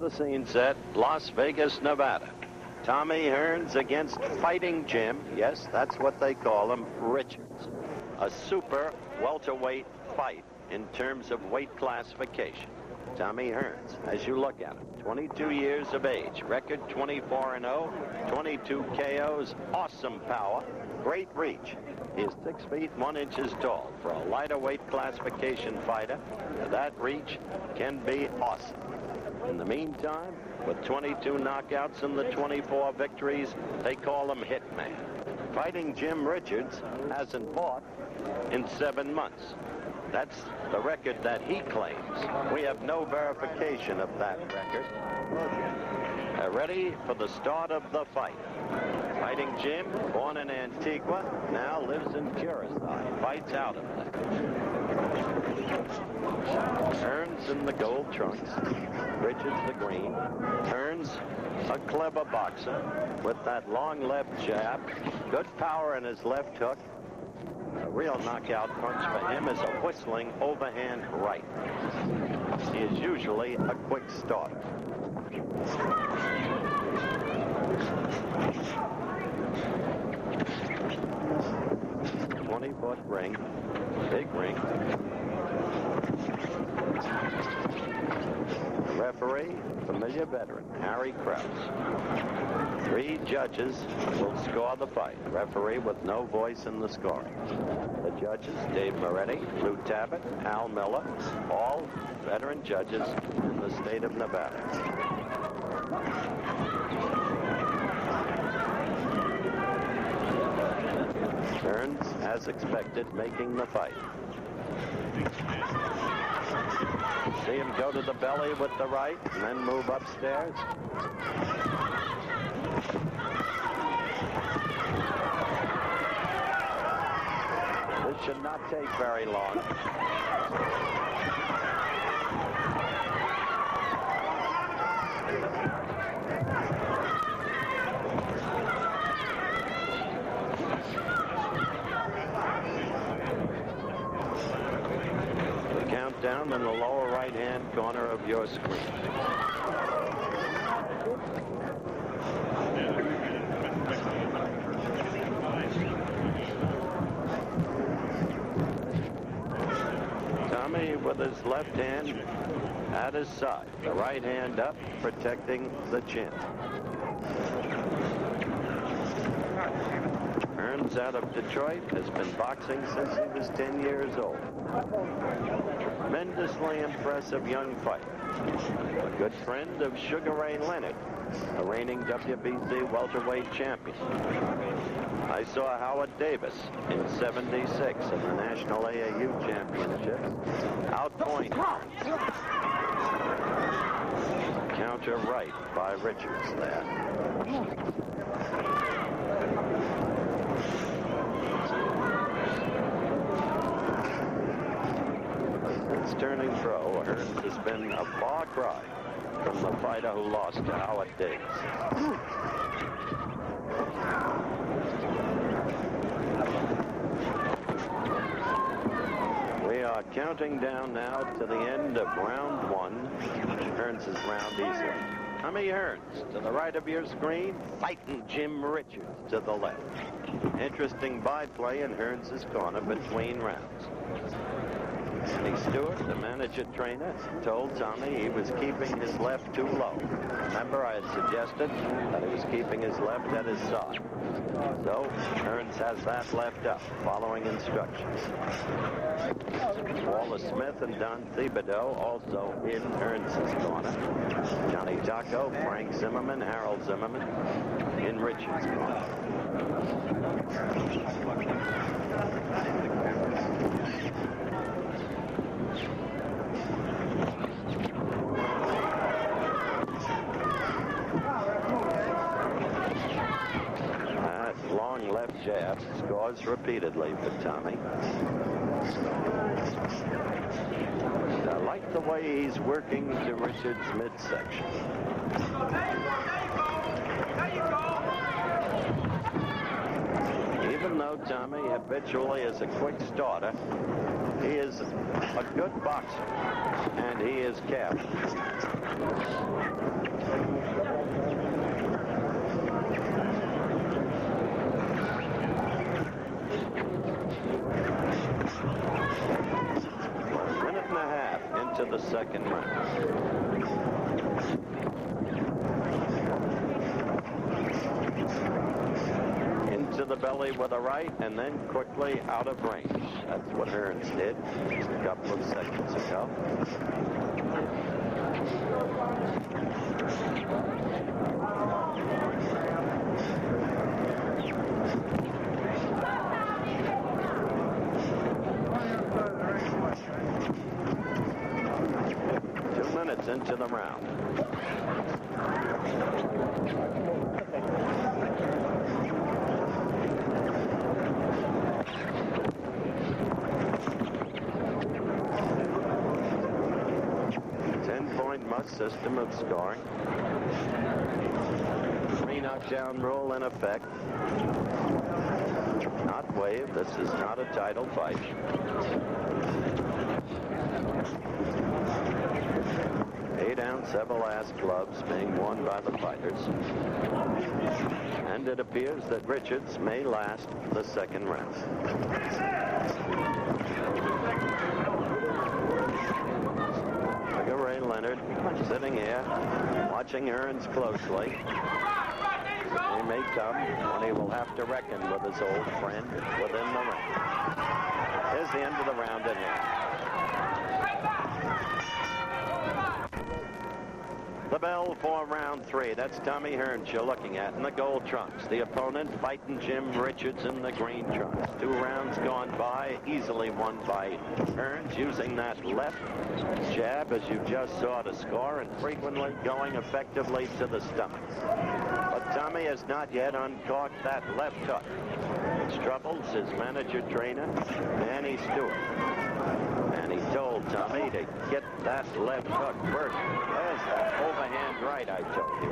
the scene set, Las Vegas, Nevada. Tommy Hearns against Fighting Jim. Yes, that's what they call him, Richards. A super welterweight fight in terms of weight classification. Tommy Hearns, as you look at him, 22 years of age, record 24-0, 22 KOs, awesome power, great reach. He is 6 feet 1 inches tall. For a lighter weight classification fighter, that reach can be awesome. In the meantime, with 22 knockouts and the 24 victories, they call him Hitman. Fighting Jim Richards hasn't fought in 7 months. That's the record that he claims. We have no verification of that record. Ready for the start of the fight. Fighting Jim, born in Antigua, now lives in Curacao. Fights out of there. Hearns in the gold trunks. Richards the green. Hearns, a clever boxer with that long left jab. Good power in his left hook. A real knockout punch for him is a whistling overhand right. He is usually a quick starter. 20-foot ring, big ring. The referee, familiar veteran, Harry Krause. 3 judges will score the fight. Referee with no voice in the scoring. The judges, Dave Moretti, Lou Tabbitt, Al Miller, all veteran judges in the state of Nevada. Hearns, as expected, making the fight. See him go to the belly with the right and then move upstairs. This should not take very long. The countdown in the lower right-hand corner of your screen. Tommy with his left hand at his side, the right hand up, protecting the chin. Hearns out of Detroit has been boxing since he was 10 years old. Tremendously impressive young fighter. A good friend of Sugar Ray Leonard, a reigning WBC welterweight champion. I saw Howard Davis in '76 in the National AAU Championship. Outpoint Hearns. Counter right by Richards there. Since turning pro, Hearns has been a far cry from the fighter who lost to Howard Davis. We are counting down now to the end of round 1. Hearns' round easily. Tommy Hearns to the right of your screen, Fighting Jim Richards to the left. Interesting byplay in Hearns' corner between rounds. Andy Stewart, the manager trainer, told Tommy he was keeping his left too low. Remember, I had suggested that he was keeping his left at his side. So, Hearns has that left up, following instructions. Wallace Smith and Don Thibodeau also in Hearns' corner. Johnny Taco, Frank Zimmerman, Harold Zimmerman in Richards' corner. Long left jab scores repeatedly for Tommy. I like the way he's working to Richards' midsection. Even though Tommy habitually is a quick starter, he is a good boxer, and he is careful. second round. Into the belly with a right, and then quickly out of range. That's what Hearns did just a couple of seconds ago. Into the round. Ten-point must system of scoring. 3 knockdown rule in effect. Not waived. This is not a title fight. 8-ounce Everlast gloves being worn by the fighters. And it appears that Richards may last the second round. Ray Leonard sitting here, watching Hearns closely. He may come when he will have to reckon with his old friend within the ring. Here's the end of the round in hand. The bell for round 3. That's Tommy Hearns you're looking at in the gold trunks. The opponent fighting Jim Richards in the green trunks. 2 rounds gone by, easily won by Hearns using that left jab, as you just saw, to score, and frequently going effectively to the stomach. But Tommy has not yet uncorked that left hook, which troubles his manager-trainer, Manny Stewart. And he told Tommy to get that left hook first. There's that overhand right I told you.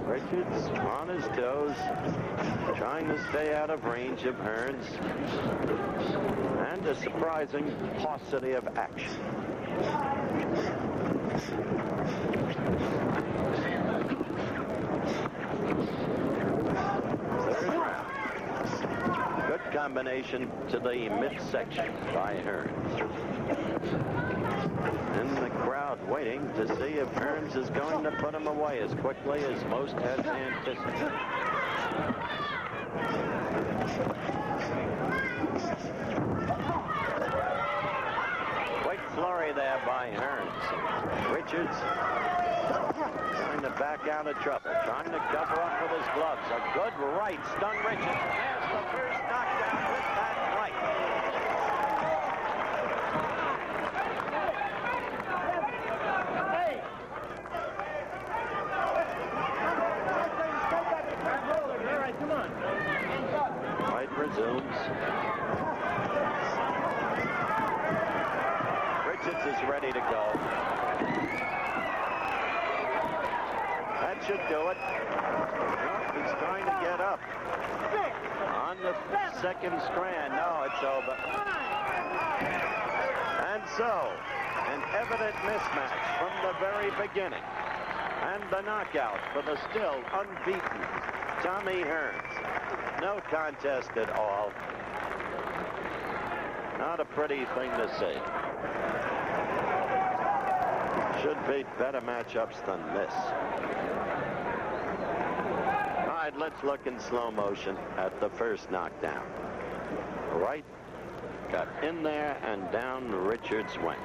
Richards on his toes, trying to stay out of range of Hearns, and a surprising paucity of action. Third round. Good combination to the midsection by Hearns. And the crowd waiting to see if Hearns is going to put him away as quickly as most had anticipated. Quick flurry there by Hearns. Richards trying to back out of trouble, trying to cover up with his gloves. A good right stung Richards. There's the first knockdown with that right. Resumes. Richards is ready to go. That should do it. He's trying to get up. On the second strand. No, it's over. And so, an evident mismatch from the very beginning. And the knockout for the still unbeaten Tommy Hearns. No contest at all. Not a pretty thing to see. Should be better matchups than this. All right, let's look in slow motion at the first knockdown. Right got in there and down Richards went.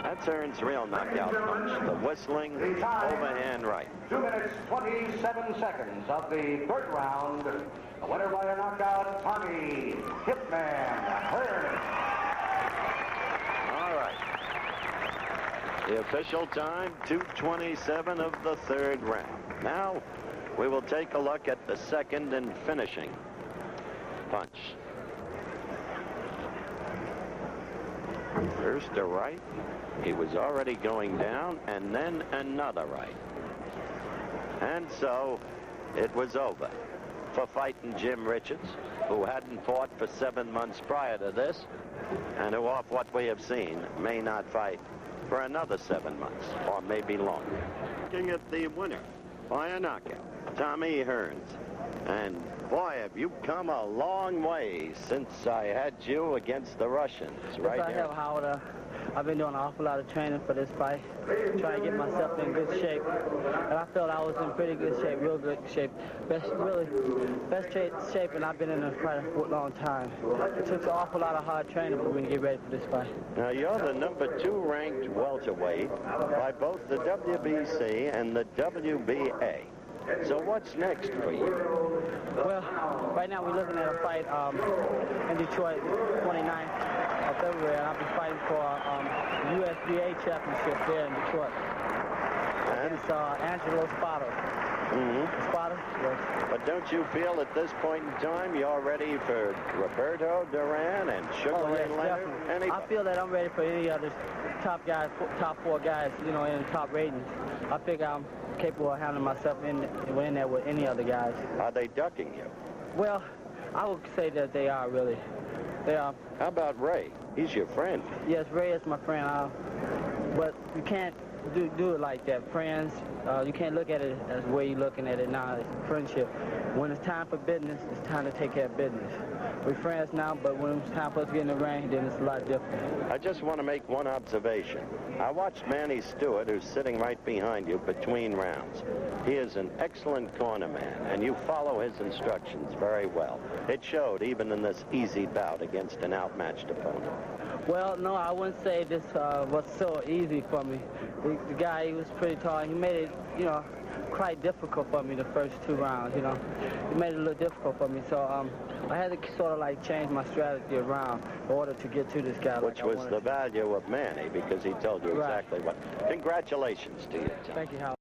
That's Hearns' real knockout punch. The whistling overhand right. 2 minutes, 27 seconds of the third round. The winner by a knockout, Tommy Hitman Hearns. All right. The official time, 2:27 of the third round. Now, we will take a look at the second and finishing punch. First a right. He was already going down, and then another right. And so it was over for fighting Jim Richards, who hadn't fought for 7 months prior to this, and who, off what we have seen, may not fight for another 7 months, or maybe longer. Looking at the winner by a knockout, Tommy Hearns. And boy, have you come a long way since I had you against the Russians, right? Yes, I have, Howard. I've been doing an awful lot of training for this fight, trying to get myself in good shape. And I felt I was in pretty good shape, real good shape. Best shape, and I've been in this fight for a long time. It took an awful lot of hard training for me to get ready for this fight. Now, you're the #2 ranked welterweight by both the WBC and the WBA. So what's next for you? Well, right now we're looking at a fight in Detroit, 29th of February, and I'll be fighting for USBA championship there in Detroit. And it's Angelo Spada. Spada, yes. But don't you feel at this point in time you're ready for Roberto Duran and Sugar Ray Leonard? Definitely. I feel that I'm ready for any other top guys, top 4 guys, you know, in the top ratings. I figure I'm capable of handling myself in there with any other guys. Are they ducking you? Well, I would say that they are, really. They are. How about Ray? He's your friend. Yes, Ray is my friend. But you can't do it like that. Friends, you can't look at it as the way you're looking at it now. It's friendship. When it's time for business, it's time to take care of business. We're friends now, but when it's time for us to get in the ring, then it's a lot different. I just want to make one observation. I watched Manny Stewart, who's sitting right behind you, between rounds. He is an excellent corner man, and you follow his instructions very well. It showed even in this easy bout against an outmatched opponent. Well, no, I wouldn't say this was so easy for me. The guy, he was pretty tall. He made it, you know, quite difficult for me the first 2 rounds, you know. He made it a little difficult for me, so I had to sort of like change my strategy around in order to get to this guy. Which was the value of Manny, because he told you exactly what. Congratulations to you, Tom. Thank you, Howard.